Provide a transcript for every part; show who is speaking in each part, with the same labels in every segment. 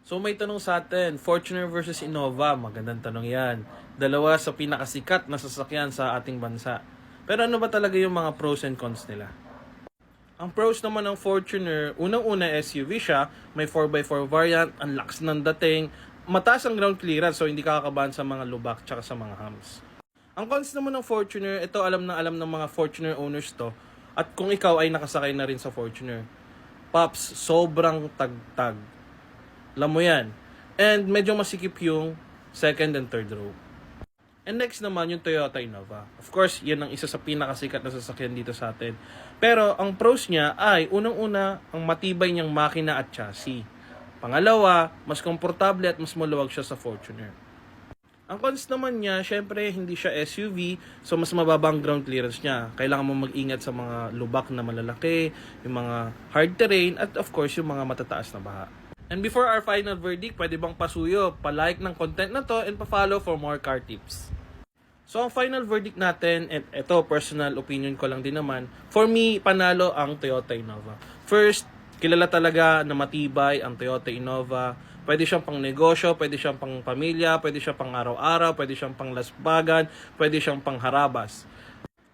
Speaker 1: So may tanong sa atin, Fortuner versus Innova, magandang tanong yan. Dalawa sa pinakasikat na sasakyan sa ating bansa. Pero ano ba talaga yung mga pros and cons nila? Ang pros naman ng Fortuner, unang-una SUV siya, may 4x4 variant, ang lakas ng dating, mataas ang ground clearance so hindi kakakabahan sa mga lubak tsaka sa mga hams. Ang cons naman ng Fortuner, ito alam ng mga Fortuner owners to, at kung ikaw ay nakasakay na rin sa Fortuner, Pops, sobrang tagtag. Alam mo yan. And medyo masikip yung second and third row. And next naman yung Toyota Innova. Of course, yan ang isa sa pinakasikat na sasakyan dito sa atin. Pero ang pros niya ay unang-una ang matibay niyang makina at chassis. Pangalawa, mas komportable at mas maluwag siya sa Fortuner. Ang cons naman niya, syempre hindi siya SUV, so mas mababa ang ground clearance niya. Kailangan mo mag-ingat sa mga lubak na malalaki, yung mga hard terrain, at of course yung mga matataas na baha. And before our final verdict, pwede bang pasuyo, palike ng content na to, and pa-follow for more car tips. So ang final verdict natin, and ito personal opinion ko lang din naman, for me, panalo ang Toyota Innova. First, kilala talaga na matibay ang Toyota Innova. Pwede siyang pang negosyo, pwede siyang pang pamilya, pwede siyang pang araw-araw, pwede siyang pang lasbagan, pwede siyang pang harabas.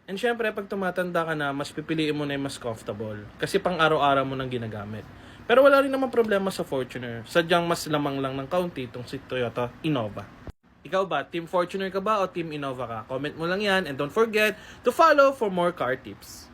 Speaker 1: And syempre, pag tumatanda ka na, mas pipiliin mo na yung mas comfortable. Kasi pang araw-araw mo nang ginagamit. Pero wala rin naman problema sa Fortuner. Sadyang mas lamang lang ng kaunti itong si Toyota Innova. Ikaw ba, Team Fortuner ka ba o Team Innova ka? Comment mo lang yan and don't forget to follow for more car tips.